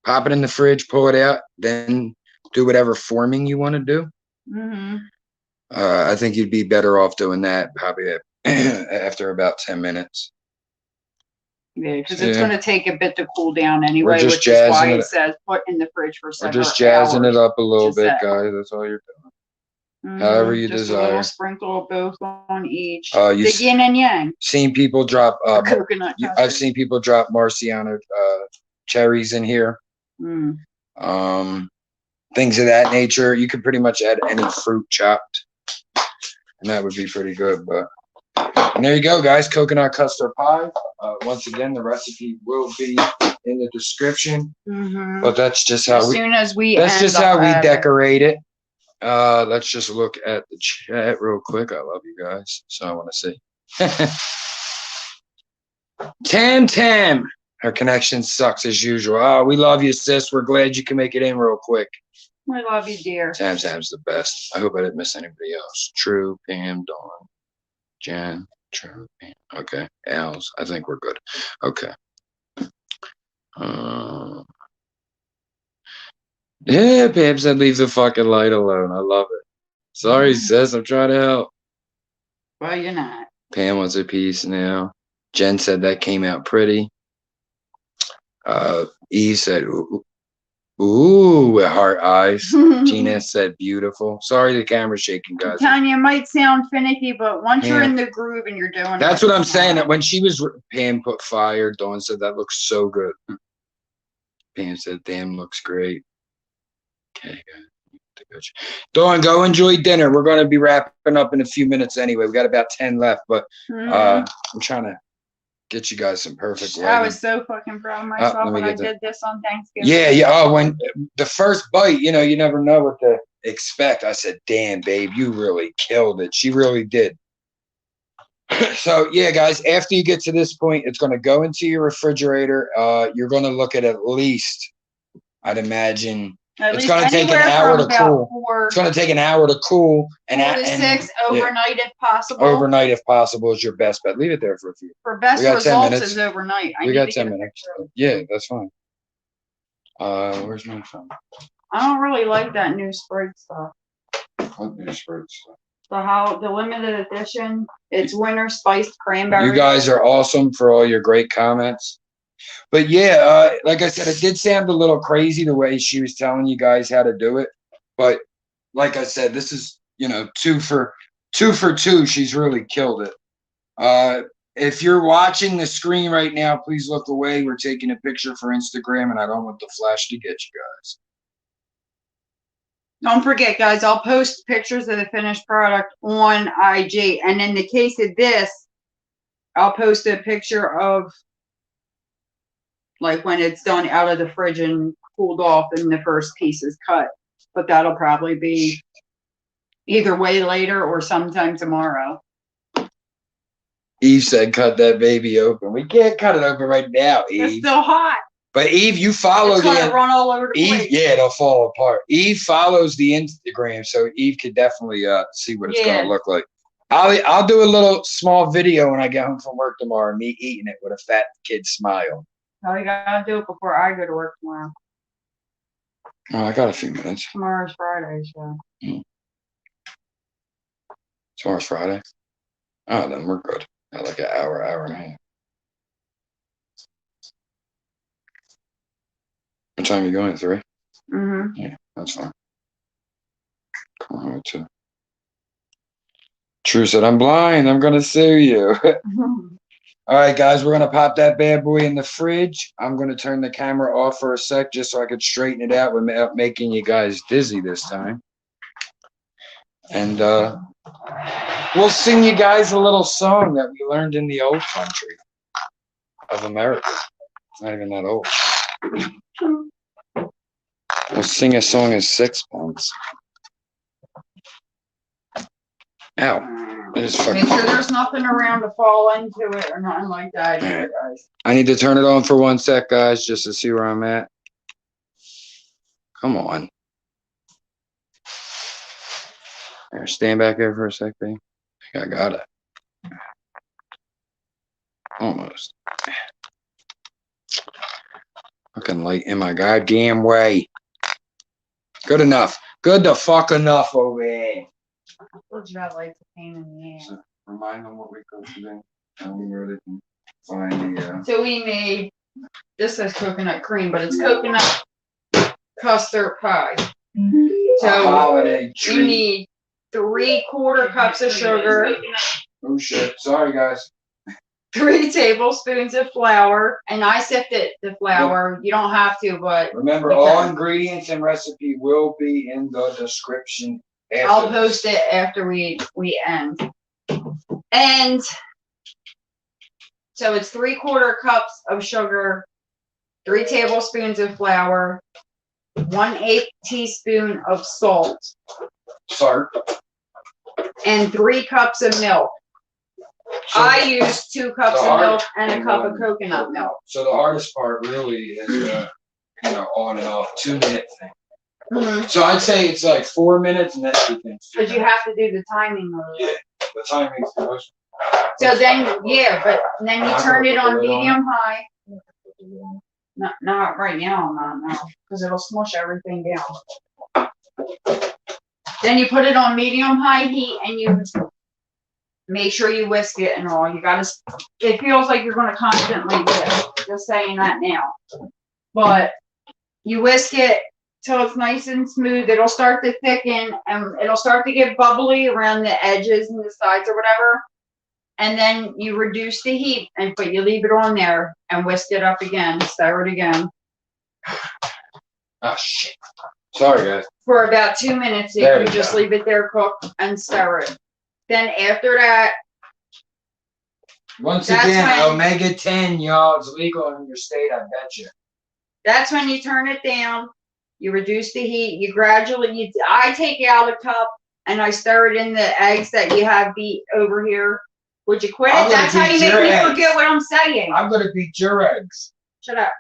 pop it in the fridge, pull it out, then do whatever forming you want to do. Mm-hmm. I think you'd be better off doing that probably after about 10 minutes. Yeah, because it's going to take a bit to cool down anyway, which is why it says put in the fridge for several hours. We're just jazzing it up a little bit, guys. That's all you're doing. However you just desire. A little sprinkle of both on each. The yin and yang. Seen people drop coconut custard. I've seen people drop Marciano cherries in here. Mm. Things of that nature. You could pretty much add any fruit chopped, and that would be pretty good. And there you go, guys. Coconut custard pie. Once again, the recipe will be in the description. Mm-hmm. But that's just how we decorate it. Let's just look at the chat real quick. I love you guys, so I want to see. Tam, her connection sucks as usual. Oh, we love you, sis. We're glad you can make it in real quick. I love you, dear. Tam's the best. I hope I didn't miss anybody else. True, Pam, Dawn, Jen, True, Pam. Okay, Al's. I think we're good. Okay. Yeah, Pam said leave the fucking light alone. I love it. Sorry, sis. I'm trying to help. Well, you're not. Pam wants a piece now. Jen said that came out pretty. Eve said, ooh, with heart eyes. Gina said beautiful. Sorry the camera's shaking, guys. Tanya, might sound finicky, but once you're in the groove and you're doing that's what I'm saying. That when she was, Pam put fire. Dawn said that looks so good. Pam said, damn, looks great. Okay, guys. Dawn, go enjoy dinner. We're going to be wrapping up in a few minutes anyway. We got about 10 left, but I'm trying to get you guys some perfect lighting. I was so fucking proud of myself when I did this on Thanksgiving. Yeah. Oh, when the first bite, you never know what to expect. I said, damn, babe, you really killed it. She really did. So yeah, guys, after you get to this point, it's going to go into your refrigerator. You're going to look at least, I'd imagine, it's going to take an hour to cool. It's going to take an hour to cool. And 4 to 6 overnight if possible. Overnight if possible is your best bet. Leave it there for a few. For best results is overnight. We got 10 minutes. Yeah, that's fine. Where's my phone? I don't really like that new Sprite stuff. What new Sprite stuff? The limited edition. It's winter spiced cranberry. You guys are awesome for all your great comments. But yeah, like I said, it did sound a little crazy the way she was telling you guys how to do it. But like I said, this is, you know, two for two. She's really killed it. If you're watching the screen right now, please look away. We're taking a picture for Instagram, and I don't want the flash to get you guys. Don't forget, guys, I'll post pictures of the finished product on IG. And in the case of this, I'll post a picture of like when it's done out of the fridge and cooled off and the first piece is cut. But that'll probably be either way later or sometime tomorrow. Eve said, cut that baby open. We can't cut it open right now, Eve. It's still hot. But Eve, you follow it's gonna run all over the place. Yeah, it'll fall apart. Eve follows the Instagram, so Eve could definitely see what it's gonna look like. I'll do a little small video when I get home from work tomorrow, me eating it with a fat kid smile. No, you gotta do it before I go to work tomorrow. Oh, I got a few minutes. Tomorrow's Friday, so. Tomorrow's Friday? Oh, then we're good. Got like an hour and a half. What time are you going? 3? Mm-hmm. Yeah, that's fine. Come on, too. True said, I'm blind. I'm going to sue you. All right, guys, we're going to pop that bad boy in the fridge. I'm going to turn the camera off for a sec just so I could straighten it out without making you guys dizzy this time. And we'll sing you guys a little song that we learned in the old country of America. It's not even that old. We'll sing a song of sixpence. Ow. Make sure there's nothing around to fall into it or nothing like that either, guys. I need to turn it on for 1 sec, guys, just to see where I'm at. Come on. Here, stand back there for a sec, babe. I think I got it. Almost. Fucking light in my goddamn way. Good enough. Good the fuck enough over here. I told you I like the pain in the ass. So, remind them what we cooked today. And we really can find the So we made, this says coconut cream, but it's coconut custard pie. So holiday treat. you need 3/4 cups of sugar. Oh shit. Sorry, guys. 3 tablespoons of flour, and I sifted the flour. You don't have to, but remember, all ingredients and recipe will be in the description. I'll post it after we end. And so it's 3/4 cups of sugar, 3 tablespoons of flour, 1/8 teaspoon of salt, and 3 cups of milk. So I use 2 cups of milk and a cup of coconut milk. So the hardest part really is, you know, on and off 2-minute thing. Mm-hmm. So I'd say it's like 4 minutes and then everything. Because you have to do the timing of it. Yeah, the timing's the most. So then, yeah, but then you turn it on medium high. Not right now, not because it'll smush everything down. Then you put it on medium high heat and you make sure you whisk it and all. You gotta. It feels like you're gonna constantly whisk. Just saying that now, but you whisk it till it's nice and smooth. It'll start to thicken and it'll start to get bubbly around the edges and the sides or whatever. And then you reduce the heat, but you leave it on there and whisk it up again, stir it again. Oh shit! Sorry, guys. For about 2 minutes, you can just leave it there, cook and stir it. Then after that, once again, omega-10, y'all, it's legal in your state. I bet you. That's when you turn it down. You reduce the heat. You gradually. I take out a cup and I stir it in the eggs that you have beat over here. Would you quit I'm it? gonna That's how you beat make your me eggs. forget what I'm saying. I'm gonna beat your eggs. Shut up.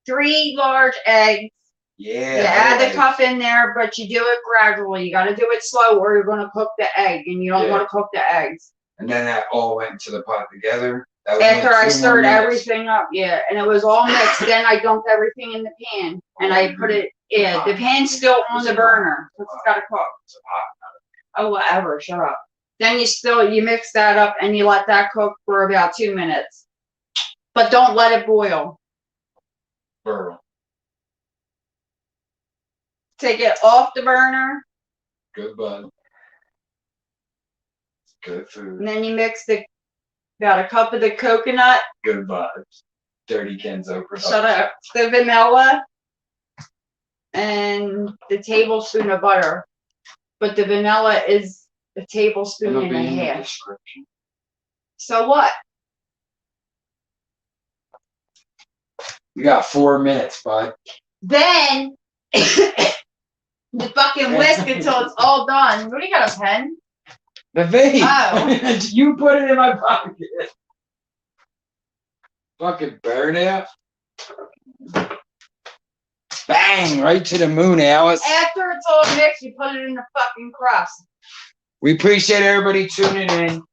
3 large eggs. Yeah. You add the cup in there, but you do it gradually. You got to do it slow or you're going to cook the egg, and you don't want to cook the eggs. And then that all went into the pot together. That was After only I 2 more stirred minutes. everything up, yeah, and it was all mixed. Then I dumped everything in the pan, and I put it, the pan's still on the burner. It's got to cook. Oh, whatever, shut up. Then you mix that up, and you let that cook for about 2 minutes. But don't let it boil. Burl. Take it off the burner, Good bud. Good food. and then you mix about a cup of the coconut. Good vibes. Dirty Kenzo production. Shut up. The vanilla and the tablespoon of butter. But the vanilla is a tablespoon It'll and be a in the half. description. So what? You got 4 minutes, bud. Then you fucking whisk until it's all done. What do you got, a pen? The vape. Oh. You put it in my pocket. Fucking burn it. Bang! Right to the moon, Alice. After it's all mixed, you put it in the fucking crust. We appreciate everybody tuning in.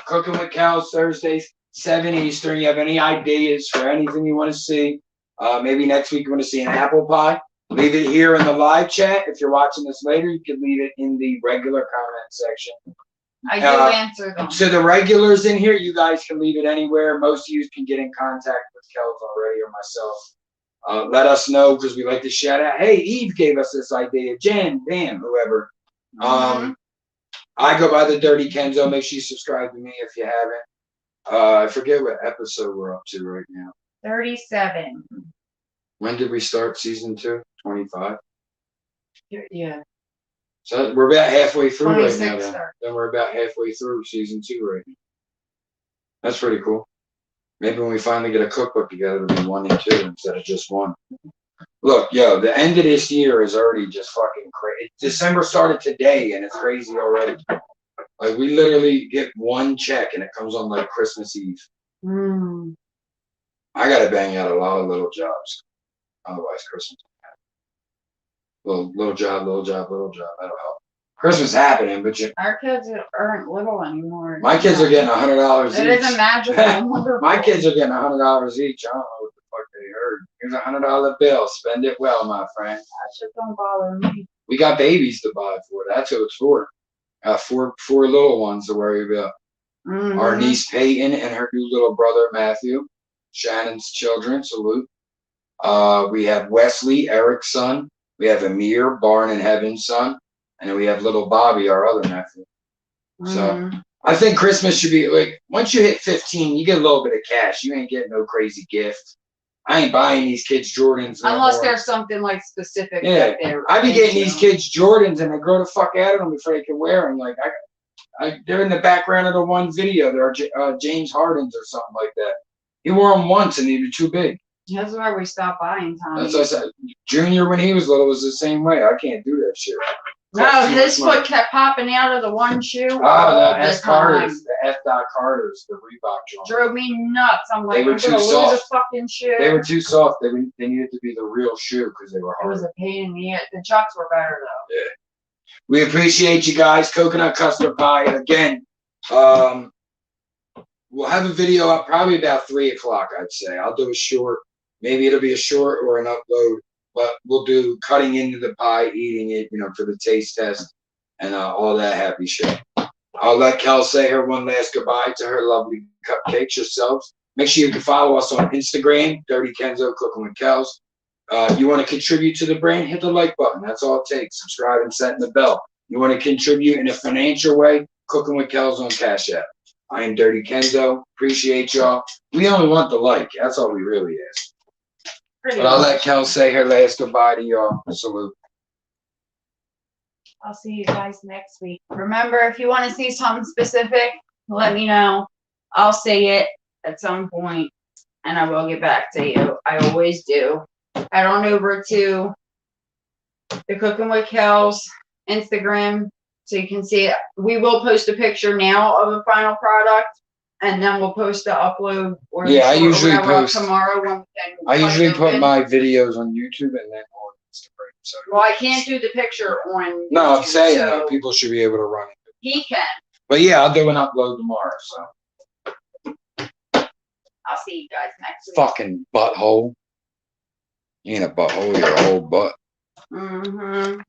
Cooking with Kellz Thursdays, 7 Eastern. You have any ideas for anything you want to see? Maybe next week you want to see an apple pie. Leave it here in the live chat. If you're watching this later, you can leave it in the regular comment section. I do answer them. To the regulars in here, you guys can leave it anywhere. Most of you can get in contact with Kellz already or myself. Let us know because we like to shout out. Hey, Eve gave us this idea. Jen, Pam, whoever. I go by the Dirty Kenzo. Make sure you subscribe to me if you haven't. I forget what episode we're up to right now. 37. When did we start season 2? 25. Yeah. So we're about halfway through right now. 26. Then we're about halfway through season 2 right now. That's pretty cool. Maybe when we finally get a cookbook together, it'll be 1 and 2 instead of just 1. Look, yo, the end of this year is already just fucking crazy. December started today, and it's crazy already. Like, we literally get 1 check, and it comes on, like, Christmas Eve. I gotta bang out a lot of little jobs. Otherwise, Christmas little job, that'll help. Christmas happening, but Our kids aren't little anymore. my kids are getting $100 each. It isn't magical. My kids are getting $100 each. I don't know what the fuck they heard. Here's $100 bill. Spend it well, my friend. That shit don't bother me. We got babies to buy for. That's who it's for. Four little ones to worry about. Our niece Peyton and her new little brother Matthew. Shannon's children. Salute. We have Wesley, Eric's son. We have Amir, Barn and Heaven's son. And then we have little Bobby, our other nephew. So I think Christmas should be like, once you hit 15, you get a little bit of cash. You ain't getting no crazy gift. I ain't buying these kids Jordans. No Unless more. there's something like specific. Yeah, that they're I be getting into. these kids Jordans and they grow the fuck out of them before they can wear them. Like, they're in the background of the one video. They're James Harden's or something like that. He wore them once and they were too big. That's why we stopped buying Tommy. That's what I said. Junior, when he was little, was the same way. I can't do that shit. No, his foot kept popping out of the one shoe. Oh, all the the S. Carters, the F. Carters, the Reebok joint. Drove me nuts. I'm like, They were I'm too gonna lose soft. a fucking shoe. They were too soft. They needed to be the real shoe because they were It was hard. a pain in the ass. The Chucks were better though. Yeah. We appreciate you guys. Coconut Custard Pie. Again, we'll have a video up probably about 3 o'clock, I'd say. I'll do a short. Maybe it'll be a short or an upload. But we'll do cutting into the pie, eating it, for the taste test and all that happy shit. I'll let Kellz say her one last goodbye to her lovely cupcakes yourselves. Make sure you can follow us on Instagram, Dirty Kenzo, CookinWitKellz. You want to contribute to the brand, hit the like button. That's all it takes. Subscribe and set the bell. You want to contribute in a financial way, CookinWitKellz on Cash App. I am Dirty Kenzo. Appreciate y'all. We only want the like. That's all we really ask. But I'll let Kellz say her last goodbye to y'all. Salute. I'll see you guys next week. Remember, if you want to see something specific, let me know. I'll say it at some point, and I will get back to you. I always do. Head on over to the CookinWitKellz Instagram so you can see it. We will post a picture now of the final product, and then we'll post the upload or Yeah, I the short or usually whatever post. tomorrow when I usually put open. my videos on YouTube and then on Instagram. So. Well, I can't do the picture on. No, I'm YouTube, saying so that people should be able to run it. he can. But yeah, I'll do an upload tomorrow. So. I'll see you guys next week. Fucking butthole. You ain't a butthole, you're a whole butt. Mm-hmm.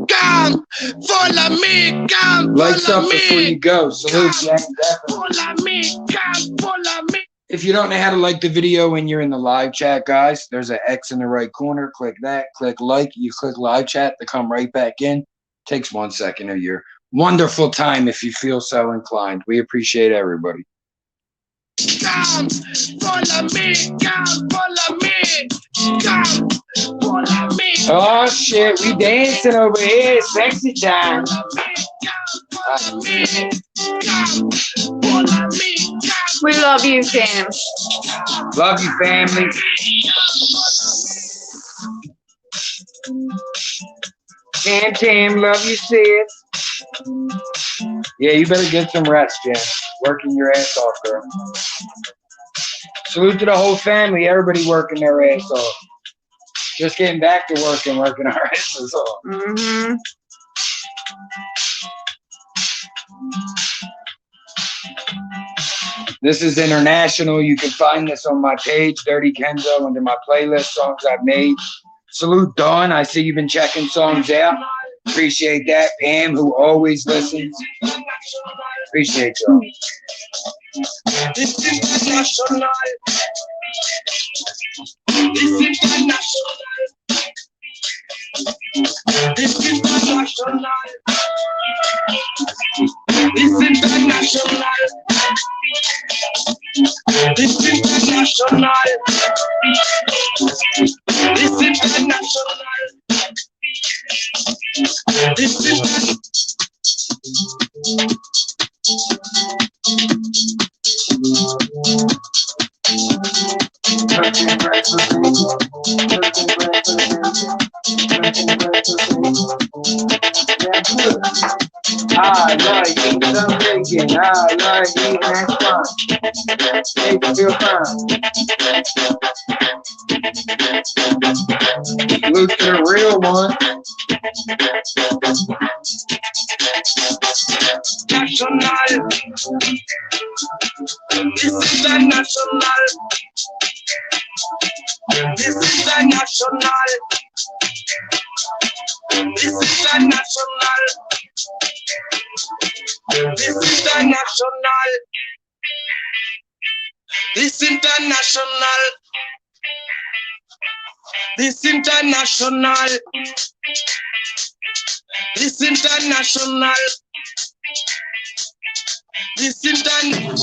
Come, follow me, come, Lights follow up before me. you go. Salute, Jack. Follow me, come, follow me. If you don't know how to like the video when you're in the live chat, guys, there's an X in the right corner. Click that. Click like. You click live chat to come right back in. Takes 1 second of your wonderful time if you feel so inclined. We appreciate everybody. Come, follow me, come, follow me. Come, follow me. Oh shit, we dancing over here. Sexy time. Follow me, come, follow me, come. We love you, fam. Love you, family. Tam, love you, sis. Yeah, you better get some rest, Jen. Working your ass off, girl. Salute to the whole family. Everybody working their ass off. Just getting back to work and working our asses off. Mm-hmm. This is international. You can find this on my page, Dirty Kenzo, under my playlist, songs I've made. Salute, Dawn. I see you've been checking songs out. Appreciate that. Pam, who always listens. Appreciate y'all. This international. This international. This international. This international. This international. This international. This international. I like eating some bacon. I like eating that fun. Make you feel fine. Salute to the real one. National. This is the national. This is the national. This is the national. This is the national. This international. This international. This international. This international.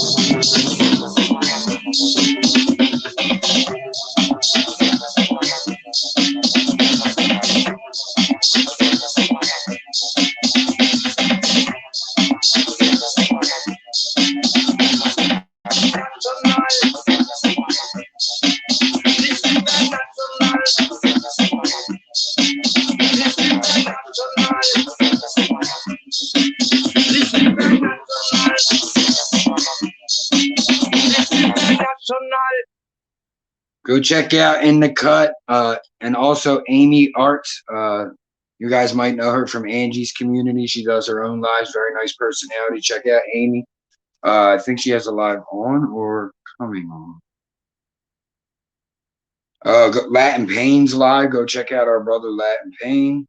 Go check out In the Cut, and also Amy Arts. You guys might know her from Angie's Community. She does her own lives. Very nice personality. Check out Amy. I think she has a live on or coming on. Latin Pain's live. Go check out our brother Latin Pain.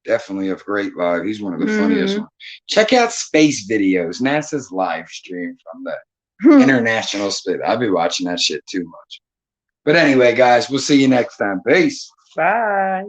Definitely a great live. He's one of the funniest ones. Check out Space Videos, NASA's live stream from the International Space. I'll be watching that shit too much. But anyway, guys, we'll see you next time. Peace. Bye.